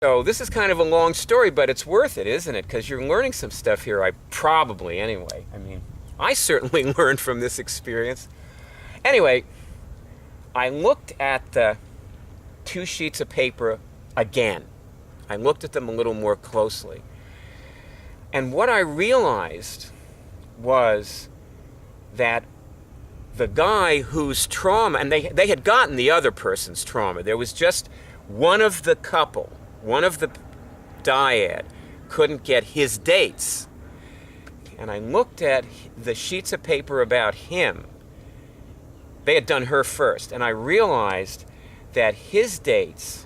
So this is kind of a long story, but it's worth it, isn't it? Because you're learning some stuff here, anyway. I mean, I certainly learned from this experience. Anyway, I looked at the 2 sheets of paper again. I looked at them a little more closely. And what I realized was that the guy whose trauma, and they had gotten the other person's trauma. There was just one of the couple, one of the dyad, couldn't get his dates. And I looked at the sheets of paper about him. They had done her first, and I realized that his dates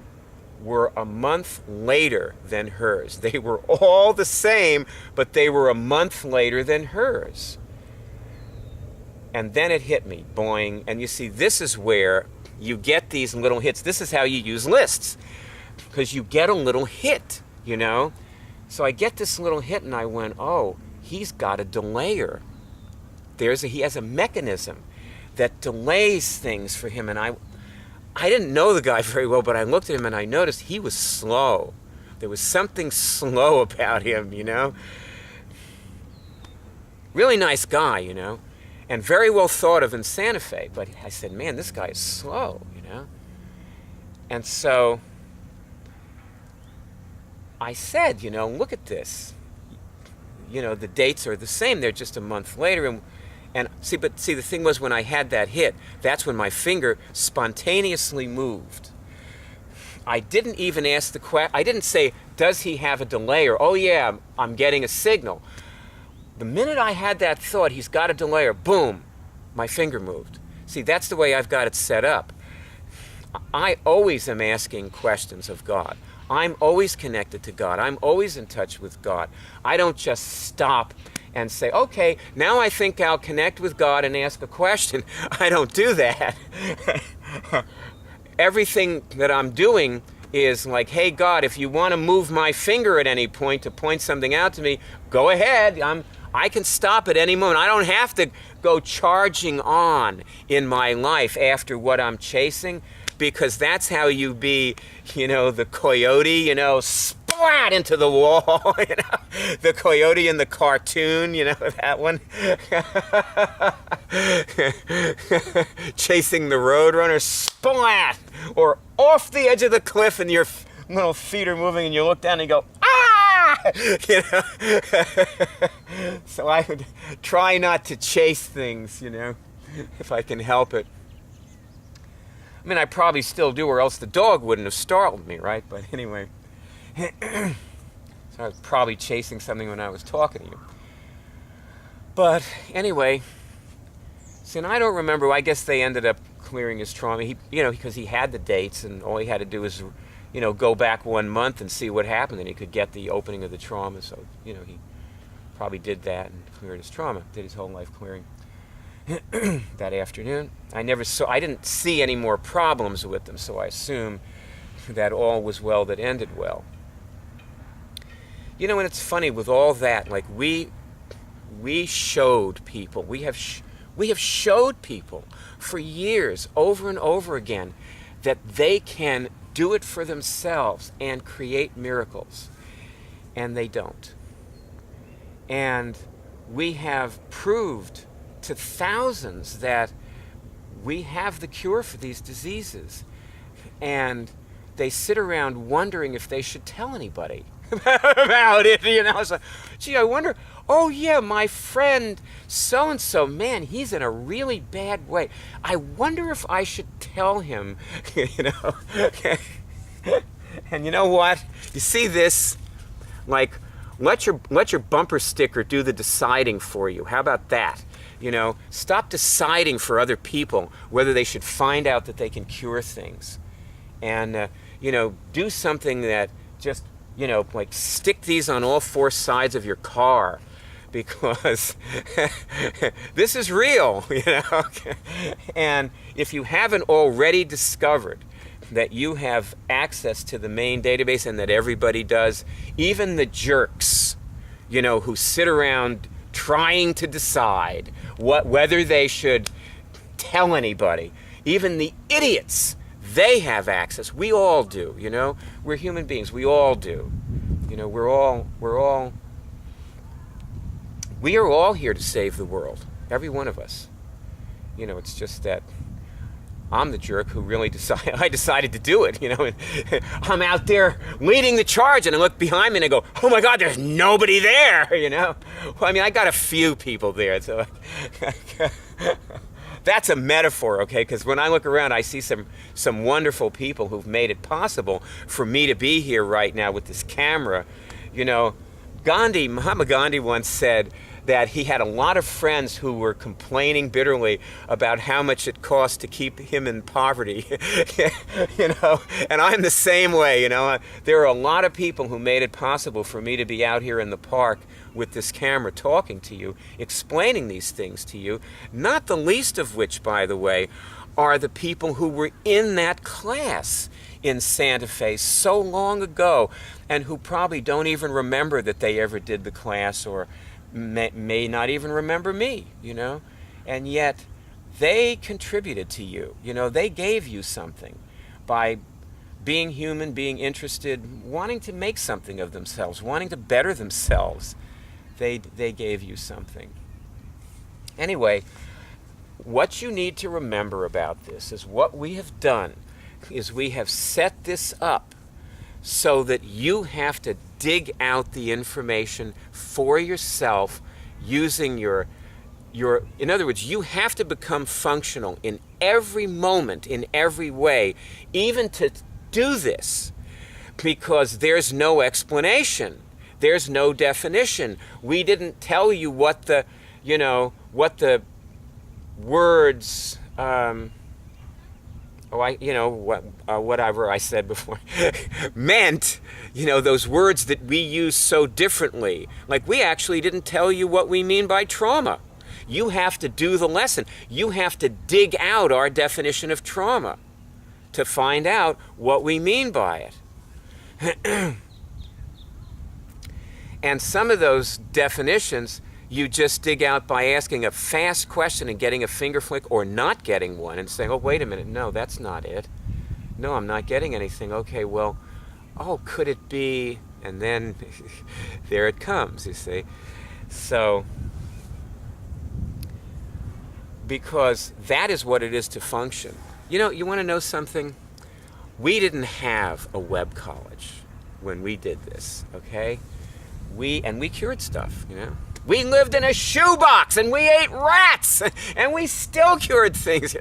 were a month later than hers. They were all the same, but they were a month later than hers. And then it hit me, boing. And you see, this is where you get these little hits. This is how you use lists, because you get a little hit, you know? So I get this little hit, and I went, oh, he's got a delayer. He has a mechanism that delays things for him. And I didn't know the guy very well, but I looked at him and I noticed he was slow. There was something slow about him, you know? Really nice guy, you know? And very well thought of in Santa Fe. But I said, man, this guy is slow, you know? And so I said, you know, look at this. You know, the dates are the same. They're just a month later. And see, the thing was, when I had that hit, that's when my finger spontaneously moved. I didn't even ask the question. I didn't say, does he have a delayer? Oh yeah, I'm getting a signal. The minute I had that thought, he's got a delayer, boom, my finger moved. See, that's the way I've got it set up. I always am asking questions of God. I'm always connected to God. I'm always in touch with God. I don't just stop and say, okay, now I think I'll connect with God and ask a question. I don't do that. Everything that I'm doing is like, hey, God, if you want to move my finger at any point to point something out to me, go ahead. I can stop at any moment. I don't have to go charging on in my life after what I'm chasing, because that's how you be, you know, the coyote, you know, splat into the wall, you know, the coyote in the cartoon, you know, that one. Chasing the roadrunner, splat, or off the edge of the cliff and your little feet are moving and you look down and you go, ah! You know? So I would try not to chase things, you know, if I can help it. I mean, I probably still do, or else the dog wouldn't have startled me, right? But anyway, so I was probably chasing something when I was talking to you. But anyway, see, and I don't remember. I guess they ended up clearing his trauma. He, you know, because he had the dates, and all he had to do was, you know, go back 1 month and see what happened, and he could get the opening of the trauma. So, you know, he probably did that and cleared his trauma. Did his whole life clearing. That afternoon, I didn't see any more problems with them, so I assume that all was well that ended well. You know, and it's funny with all that, like we showed people, we have showed people for years, over and over again, that they can do it for themselves and create miracles, and they don't. And we have proved to thousands that we have the cure for these diseases, and they sit around wondering if they should tell anybody about it, you know. It's like, gee, I wonder, oh yeah, my friend so-and-so, man, he's in a really bad way. I wonder if I should tell him, you know. And you know what? You see this, like, let your bumper sticker do the deciding for you. How about that? You know, stop deciding for other people whether they should find out that they can cure things. And, you know, do something that just, you know, like stick these on all 4 sides of your car, because this is real, you know. And if you haven't already discovered that you have access to the main database, and that everybody does, even the jerks, you know, who sit around trying to decide whether they should tell anybody, even the idiots They have access. We all do, you know. We're human beings. We all do. You know, we are all here to save the world. Every one of us. You know, it's just that I'm the jerk who really decided to do it, you know. I'm out there leading the charge, and I look behind me and I go, oh my God, there's nobody there, you know. Well, I mean, I got a few people there, so that's a metaphor, okay? Because when I look around, I see some wonderful people who've made it possible for me to be here right now with this camera. You know, Mahatma Gandhi once said that he had a lot of friends who were complaining bitterly about how much it cost to keep him in poverty. You know, and I'm the same way, you know. There are a lot of people who made it possible for me to be out here in the park with this camera talking to you, explaining these things to you, not the least of which, by the way, are the people who were in that class in Santa Fe so long ago and who probably don't even remember that they ever did the class, or may not even remember me, you know. And yet they contributed to you. You know, they gave you something by being human, being interested, wanting to make something of themselves, wanting to better themselves. They gave you something. Anyway, what you need to remember about this is what we have done is we have set this up so that you have to dig out the information for yourself using your in other words, you have to become functional in every moment, in every way, even to do this, because there's no explanation. There's no definition. We didn't tell you what the, you know, what the words, whatever I said before, meant, you know, those words that we use so differently. Like, we actually didn't tell you what we mean by trauma. You have to do the lesson. You have to dig out our definition of trauma to find out what we mean by it. And some of those definitions you just dig out by asking a fast question and getting a finger flick, or not getting one and saying, oh, wait a minute, no, that's not it. No, I'm not getting anything. Okay, well, oh, could it be? And then there it comes, you see. So, because that is what it is to function. You know, you want to know something? We didn't have a web college when we did this, okay? We cured stuff, you know. We lived in a shoebox and we ate rats and we still cured things.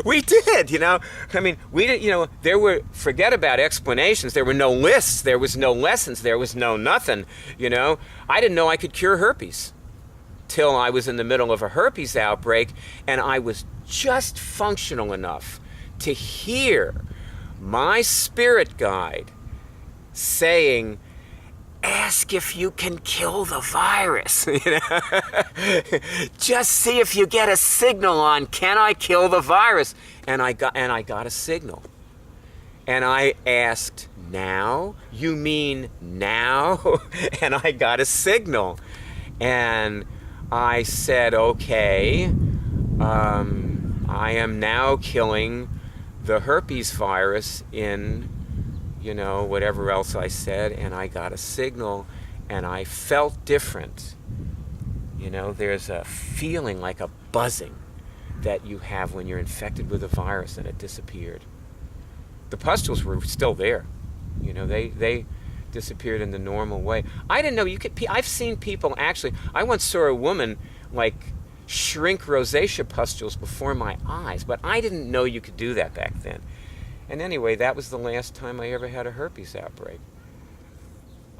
We did, you know. I mean, we didn't, you know, forget about explanations. There were no lists. There was no lessons. There was no nothing, you know. I didn't know I could cure herpes till I was in the middle of a herpes outbreak, and I was just functional enough to hear my spirit guide saying, ask if you can kill the virus. You know? Just see if you get a signal on, can I kill the virus? And I got a signal. And I asked, now? You mean now? And I got a signal. And I said, okay, I am now killing the herpes virus in, you know, whatever else I said, and I got a signal, and I felt different. You know, there's a feeling like a buzzing that you have when you're infected with a virus, and it disappeared. The pustules were still there. You know, they disappeared in the normal way. I didn't know you could. I've seen people actually. I once saw a woman like shrink rosacea pustules before my eyes, but I didn't know you could do that back then. And anyway, that was the last time I ever had a herpes outbreak.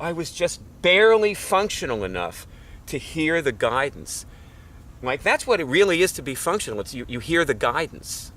I was just barely functional enough to hear the guidance. Like, that's what it really is to be functional. It's you hear the guidance.